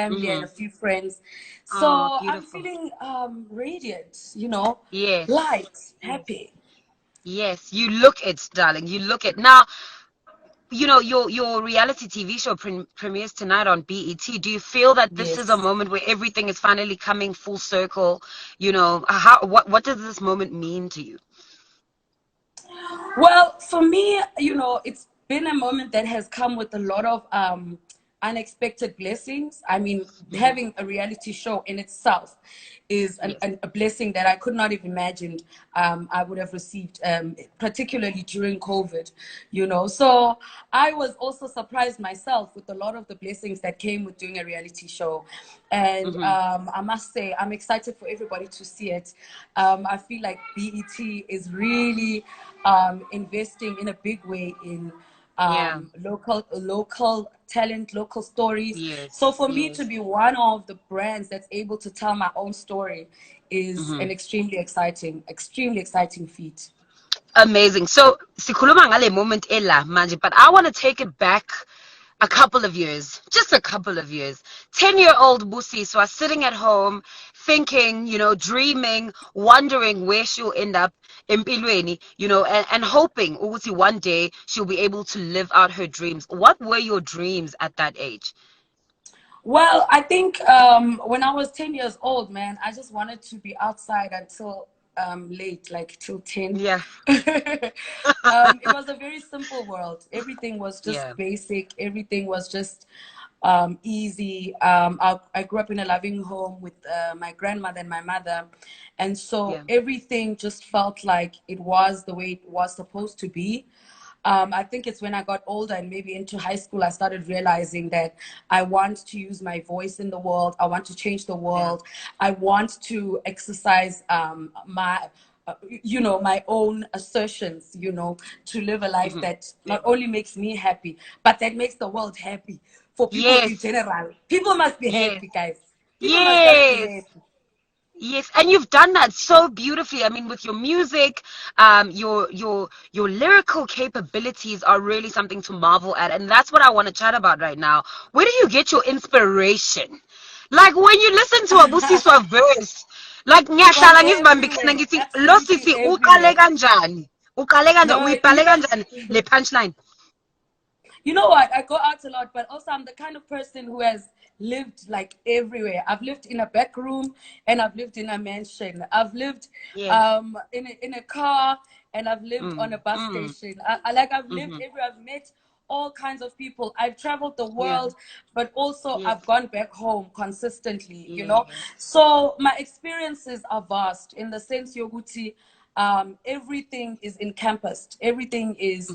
family and a few friends. Oh, So I'm beautiful. feeling radiant, Yes. light, Yes. happy. Yes, you look it, darling. You look it. Now, your reality TV show premieres tonight on BET. Do you feel that this is a Yes. moment where everything is finally coming full circle? What does this moment mean to you? Well, for me, it's been a moment that has come with a lot of unexpected blessings. I mean, Hmm. having a reality show in itself is Yes. a blessing that I could not have imagined I would have received, particularly during COVID, So I was also surprised myself with a lot of the blessings that came with doing a reality show. And Hmm. I must say, I'm excited for everybody to see it. I feel like BET is really investing in a big way in Yeah. local talent, local stories. So Yes. for me to Yes. be one of the brands that's able to tell my own story is Hmm. an extremely exciting feat. Amazing. So, sikhuluma ngale moment ela manje, but I want to take it back a couple of years, just a couple of years. 10-year-old Busiswa sitting at home, thinking, dreaming, wondering where she'll end up empilweni, and hoping ukuthi one day she'll be able to live out her dreams. What were your dreams at that age? Well, I think when I was 10 years old, man, I just wanted to be outside until late, like till 10. Yeah. It was a very simple world. Everything was Yeah. just basic, everything was just easy. I grew up in a loving home with my grandmother and my mother. And so Yeah. everything just felt like it was the way it was supposed to be. I think it's when I got older and maybe into high school, I started realizing that I want to use my voice in the world. I want to change the Yeah. world. I want to exercise my own assertions, to live a life Hmm. that not only makes me happy, but that makes the world happy for people in Yes. general. People must be Yes. happy, guys. People must just be Yes. happy. Yes, and you've done that so beautifully. I mean, with your music, your lyrical capabilities are really something to marvel at, and that's what I want to chat about right now. Where do you get your inspiration? Like when you listen to a Busiswa verse, like From ngiyahlala ngizibambikane everywhere, ngithi lo absolutely sisi uqale everywhere. kanjani? Uqale kanjani? No, Uyibhale kanjani le punchline? you know what? I go out a lot, but also I'm the kind of person who has lived like everywhere. I've lived in a back room and I've lived in a mansion. I've lived Yes. in a car and I've lived on a Mm, bus mm, station. I've lived mm-hmm. everywhere. I've met all kinds of people. I've traveled the Yeah. world, but also Yes. I've gone back home consistently. Yes. So my experiences are vast in the sense, Yoguti, everything is encompassed. Everything is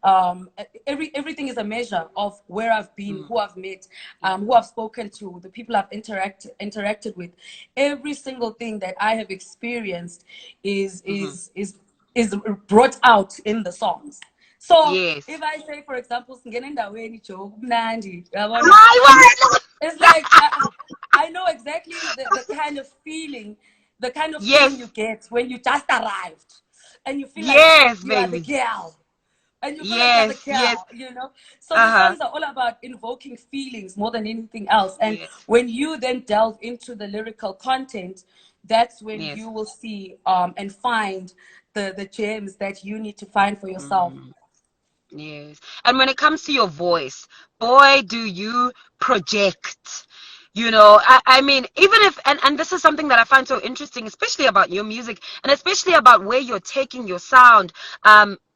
um, everything is a measure of where I've been, Mm, who I've met, yeah. who I've spoken to, the people I've interacted with. Every single thing that I have experienced is Mm-hmm. is is is brought out in the songs. So if Yes. I say, for example, "Singena endaweni Joe, kumnandi," yabona, My word! it's like I know exactly the kind of feeling you Yes, get when you just arrived and you feel like yes, you are the baby. girl and you feel like you're the Yes, yes. girl. So the Uh-huh. songs are all about invoking feelings more than anything else. And Yes, when you then delve into the lyrical content, that's when yes. you will see and find the gems that you need to find for yourself. Mm, yes. And when it comes to your voice, boy, do you project. I mean, even if, and this is something that I find so interesting, especially about your music, and especially about where you're taking your sound.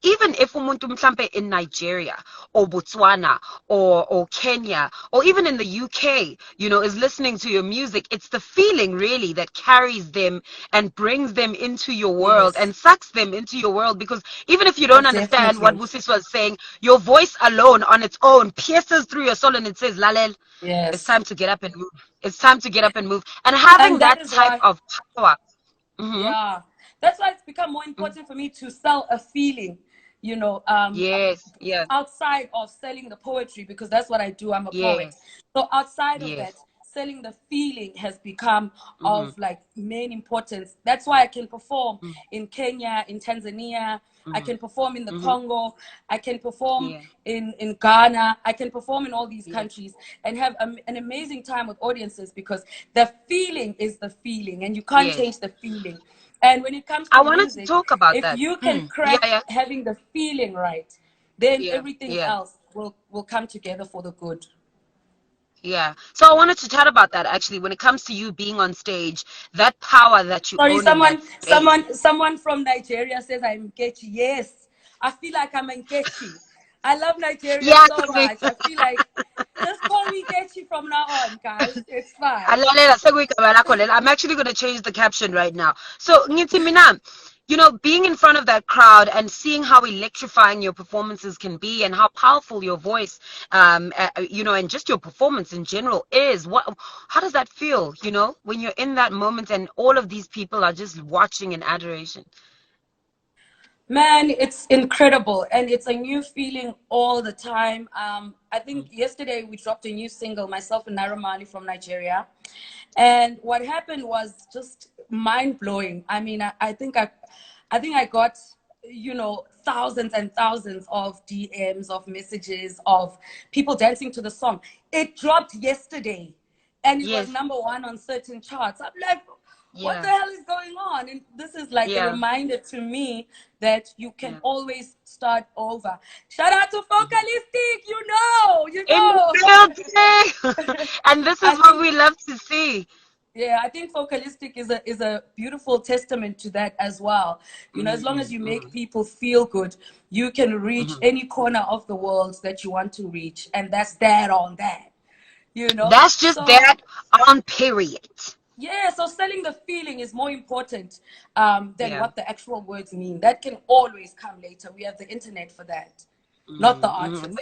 Even if umuntu mhlampe in Nigeria or Botswana or Kenya or even in the UK, is listening to your music, it's the feeling really that carries them and brings them into your world Yes, and sucks them into your world. Because even if you don't understand what definitely. Busis was saying, your voice alone on its own pierces through your soul and it says, Lalel, it's Yes. time to get up and move. It's time to get up and move. And And having that that is type why, of power. Mm-hmm. yeah, that's why it's become more important for me to sell a feeling, you know, um, Yes. Yeah. outside of selling the poetry, because that's what I do. I'm a poet. Yes. So outside of that, Yes. selling the feeling has become Mm-hmm. of like main importance. That's why I can perform Mm-hmm. in Kenya, in Tanzania, I Mm-hmm. can perform in the Mm-hmm. Congo, I can perform Yeah. in Ghana, I can perform in all these Yeah. countries and have an amazing time with audiences because the feeling is the feeling and you can't Yes. change the feeling. And when it comes I to wanted to music, talk about if that. you can Mm. Yeah, craft yeah, having the feeling right, then yeah, everything yeah, else will come together for the good. yeah. So I wanted to chat about that actually. When it comes to you being on stage, that power that you Sorry, own in that space. someone from Nigeria says I'm Nkechi. Yes, I feel like I'm Nkechi. I love Nigeria Yeah, so much. I feel like just call me Nkechi from now on, guys. It's fine. I'm actually going to change the caption right now. So, Ngithi mina, being in front of that crowd and seeing how electrifying your performances can be and how powerful your voice, and just your performance in general is. How does that feel, when you're in that moment and all of these people are just watching in adoration? Man, it's incredible and it's a new feeling all the time. I think yesterday we dropped a new single, myself and Naramali from Nigeria. And what happened was just mind blowing. I mean, I think I got, thousands and thousands of DMs, of messages, of people dancing to the song. It dropped yesterday and it was Yes. number one on certain charts. I'm like, what the Yeah. hell is going on? And this is like a Yeah. reminder to me that you can Yeah. always start over. Shout out to Mhm. Focalistic, you In the know. building. And this is I what think we love to see. yeah, I think Focalistic is a beautiful testament to that as well. As long as Mm-hmm. you make Mm-hmm. people feel good, you can reach Mm-hmm. any corner of the world that you want to reach, and that's that on that. That's just So that on period. yeah, so selling the feeling is more important than Yeah. what the actual words mean. That can always come later. We have the internet for that, not the Mm-hmm. artist.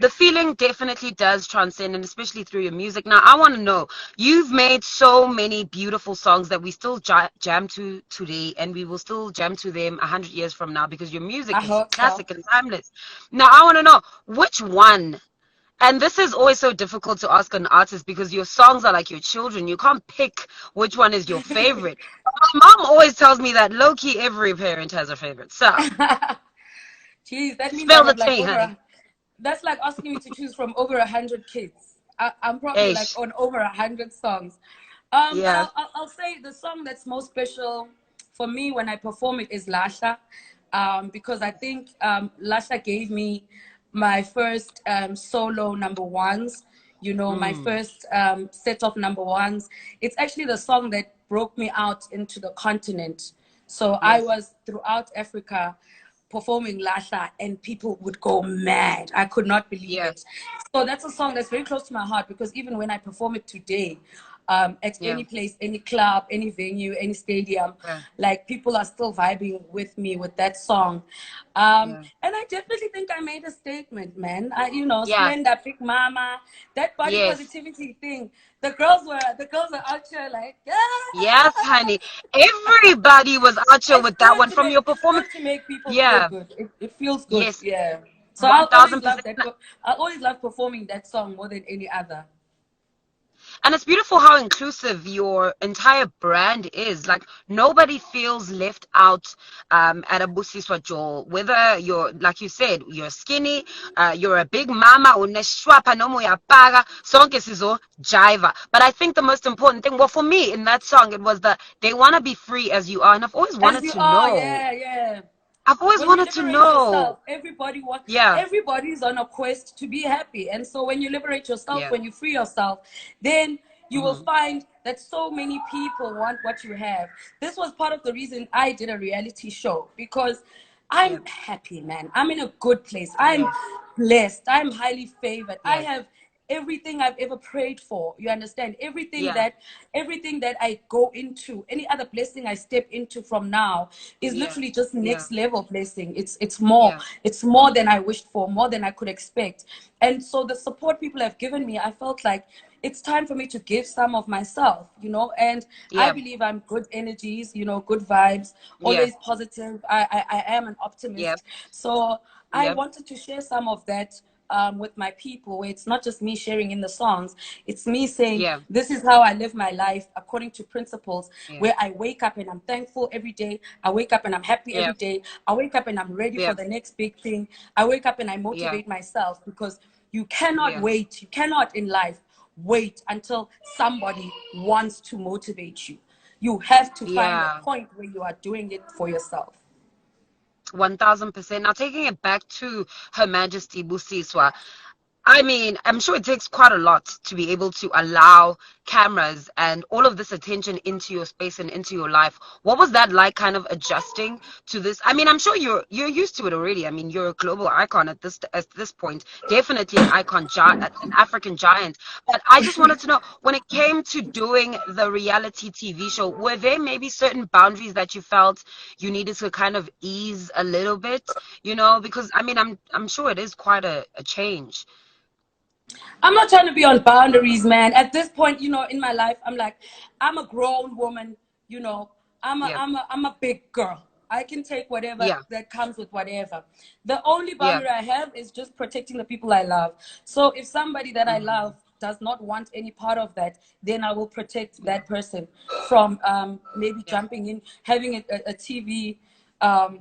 The feeling definitely does transcend, and especially through your music. Now, I want to know, you've made so many beautiful songs that we still jam to today, and we will still jam to them 100 years from now because your I music is hope so. classic and timeless. Now, I want to know which one. And this is always so difficult to ask an artist because your songs are like your children. You can't pick which one is your favorite. My mom always tells me that low key every parent has a favorite. So Jeez, that means I spill the have like tea, honey. that's like asking me to choose from over 100 kids. I'm probably like Ish. on over 100 songs. But Yeah. I'll say the song that's most special for me when I perform it is Lasha, because I think Lasha gave me my first solo number ones. My Mm. first set of number ones. It's actually the song that broke me out into the continent. So I Yes. was throughout Africa performing Lasha and people would go mad. I could not believe Yeah. it. So that's a song that's very close to my heart because even when I perform it today, at Yeah. any place, any club, any venue, any stadium, Yeah. like people are still vibing with me with that song. Yeah. And I definitely think I made a statement, man. Yeah. Slender, Big Mama, that body Yes. positivity thing. The girls were out here like, Yes, yeah. honey. Everybody was out here It's with that good one to from your performance. make people feel Yeah. good. It feels good, Yes. yeah. So I'll always love 1000%. that. I'll always love performing that song more than any other. And it's beautiful how inclusive your entire brand is. Like nobody feels left out at a Busiswa Joel. Whether you're, like you said, you're skinny, you're a big mama, uneshwapa nomo yapaga, sonke sizo jiva. But I think the most important thing, well, for me in that song, it was that they want to be free as you are, and I've always As wanted you to are, know. yeah, yeah. I've always When you wanted to liberate know. yourself, Yeah, everybody's on a quest to be happy. And so when you liberate yourself, yeah, when you free yourself, then you will hmm find that so many people want what you have. This was part of the reason I did a reality show because yeah, I'm happy, man. I'm in a good place. I'm yeah, blessed. I'm highly favored. I yeah, have everything I've ever prayed for. You understand? yeah, Everything that I go into, any other blessing I step into from now is yeah, literally just yeah, next level blessing. yeah, It's more than I wished for, more than I could expect. And so the support people have given me, I felt like it's time for me to give some of myself, and I yeah, believe I'm good energies, good vibes, yeah, always positive. I am an yeah, optimist. So I yeah. wanted to share some of that with my people, where it's not just me sharing in the songs, it's me saying, Yeah. this is how I live my life according to principles, Yeah. where I wake up and I'm thankful every day. I wake up and I'm happy Yeah. every day. I wake up and I'm ready Yeah. for the next big thing. I wake up and I Yeah. motivate myself, because you cannot Yeah. wait. You cannot in life wait until somebody wants to motivate you. You have to find a Yeah. point where you are doing it for yourself. 1000%. Now, taking it back to Her Majesty Busiswa, I mean, I'm sure it takes quite a lot to be able to allow cameras and all of this attention into your space and into your life. What was that like, kind of adjusting to this? I mean, I'm sure you're used to it already. I mean, you're a global icon at this point, definitely an icon, an African giant. But I just wanted to know, when it came to doing the reality TV show, were there maybe certain boundaries that you felt you needed to kind of ease a little bit? Because I mean, I'm sure it is quite a change. I'm not trying to be on boundaries, man. At this point, in my life, I'm like, I'm a grown woman, you know. Yeah. I'm a big girl. I can take whatever Yeah. that comes with whatever. The only Yeah. boundary I have is just protecting the people I love. So if somebody that I Mhm. love does not want any part of that, then I will protect that person from maybe Yeah. jumping in, having a TV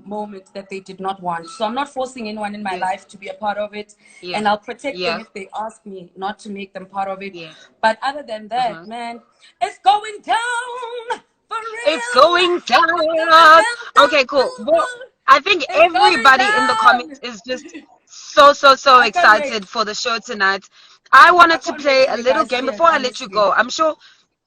moment that they did not want. So I'm not forcing anyone in my Yes. life to be a part of it, Yeah. and I'll protect them Yeah. if they ask me not to make them part of it. Yeah. But other than that, Uh-huh. man, it's going down for It's real. going down. Okay, cool. Well, I think It's going everybody in the comments down. is just so I can't wait. excited for the show tonight. I I wanted to can't wait play till a you little guys game see it, before I let you honestly. go.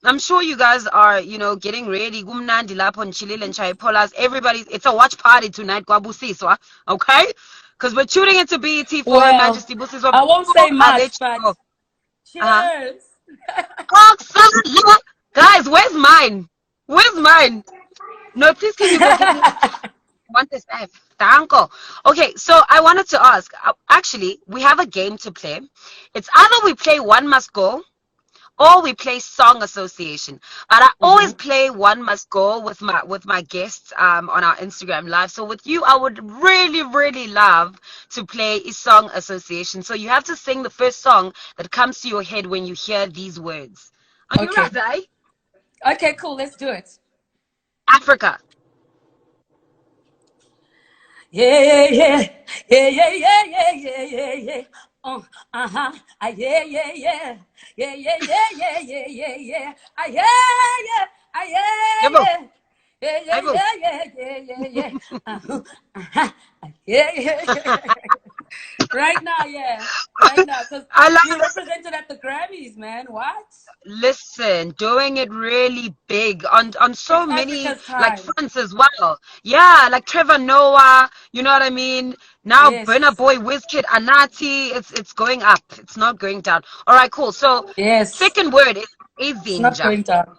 I'm sure you guys are, getting ready. Kumnandi lapho nchilile nchayipholas. Everybody, it's a watch party tonight, kwaBusiswa. Okay? Because we're tuning into BET for Her Well, Majesty Busiswa. I won't Before say I let much, you but go. Uh-huh. cheers. Guys, where's mine? Where's mine? No, please, can you go get me one? Want this app? Danko. Okay, so I wanted to ask. Actually, we have a game to play. It's either we play One Must Go or we play Song Association. But I always Mhm. play One Must Go with my guests on our Instagram live. So with you, I would really, really love to play a Song Association. So you have to sing the first song that comes to your head when you hear these words. Are you Okay. ready? Okay, cool. Let's do it. Africa. Yeah, yeah, yeah, yeah, yeah, yeah, yeah, yeah, yeah, yeah. Uh-huh. Yeah, yeah, yeah. Yeah, yeah, yeah, yeah, yeah, yeah, yeah. Yeah, yeah. Yeah, Yabo. yeah. Yeah, yeah, Yabo. yeah, yeah, yeah, yeah, yeah. Uh-huh. Uh-huh. Yeah, yeah, yeah. Right now, yeah. Right now, because I love we this. represented at the Grammys, man. What? Listen, doing it really big on so It's many Africa's like time. fronts as well. Yeah, like Trevor Noah, you know what I mean? Now Burna Yes. Boy, Wizkid, Anati, it's going up. It's not going down. All right, cool. So Yes. second word is It's not Izinja. going down.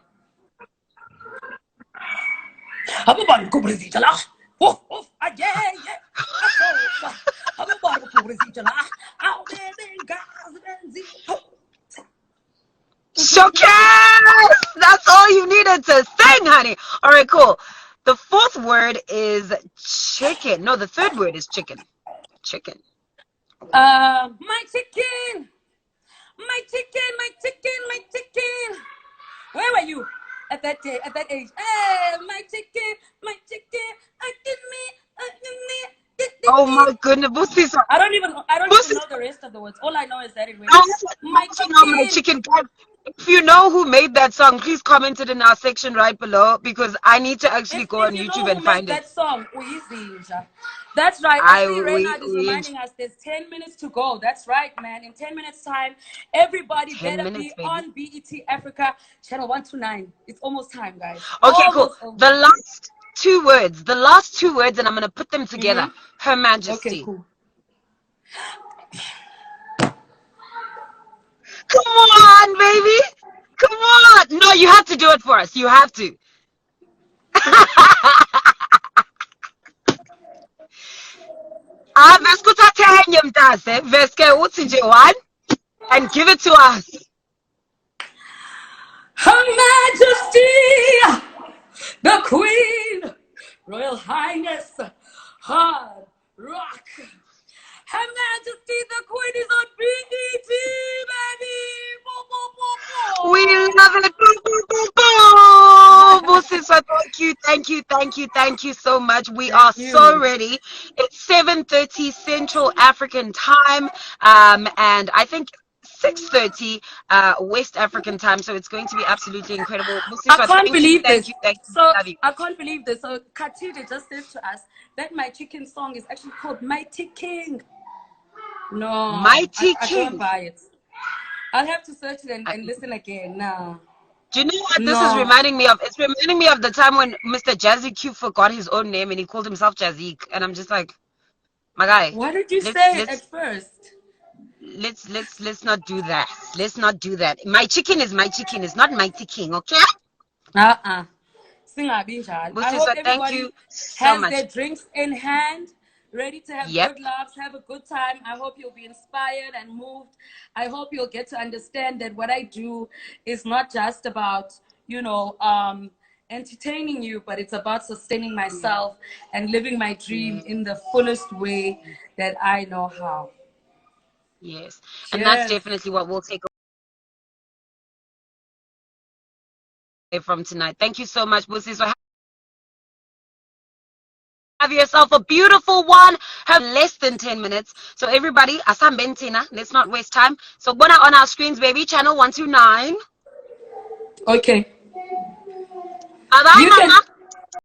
Hababana kubrizija la. Oh, oh, yeah, yeah. I saw. Hababana kubrizija la. Out there, then guys, then zero. Showcase! That's all you needed to sing, honey. All right, cool. The fourth word is chicken. No, the third word is chicken. Chicken. My chicken, my chicken, my chicken, my chicken. Where were you at that day, at that age? Hey, my chicken, give me, give me. Oh my goodness, Busi, I don't even Busi, know the rest of the words. All I know is that it I went, my want to know my chicken. chicken. Guys, if you know who made that song, please comment it in our section right below because I need to actually go If on you YouTube know who and made find it. that song, Uyizinja. That's right. I I see Reynard is we reminding us there's 10 minutes to go. That's right, man. In 10 minutes time, everybody 10 better be minutes, baby. on BET Africa channel 129. It's almost time, guys. Okay, cool. Almost over. The last two words, and I'm gonna put them together. Her Okay, Majesty. cool. Come on, baby. Come on. No, you have to do it for us. You have to. Ah, veske uthathe mntase. Veske uthi nje one and give it to us. Her Majesty, the Queen, Royal Highness, Hard Rock. Her Majesty, the Queen is thank you so much. We are Thank so you. ready. It's 7:30 Central African time, and I think 6:30 West African time. So it's going to be absolutely incredible. I Busiswa, can't believe this. thank you. So Love you. I can't believe this. So Katide just says to us that my chicken song is actually called Mighty King. No, Mighty I don't King. buy it. I'll have to search it Uh, and listen again. No, Do you know what this is no. reminding me of? It's reminding me of the time when Mr. Jazzy Q forgot his own name and he called himself Jazik, and I'm just like, my guy, What did you let's say let's at first? let's not do that. Let's not do that. My chicken is my chicken. It's not Mighty King, okay? Uh-uh. Singabi njalo. I hope Busiswa, thank you everybody so has much. their drinks in hand, ready to have Yep. good laughs, have a good time. I hope you'll be inspired and moved. I hope you'll get to understand that what I do is not just about, you know, entertaining you, but it's about sustaining Yeah. myself and living my dream Yeah. in the fullest way that I know how. Yes. And that's Cheers. definitely what we'll take away from tonight. Thank you so much, Busiswa. Have yourself a beautiful one. Have less than 10 minutes. So everybody, Asam Bentina, let's not waste time. So on our screens, baby, channel 129. Okay. Bye bye, You can mama.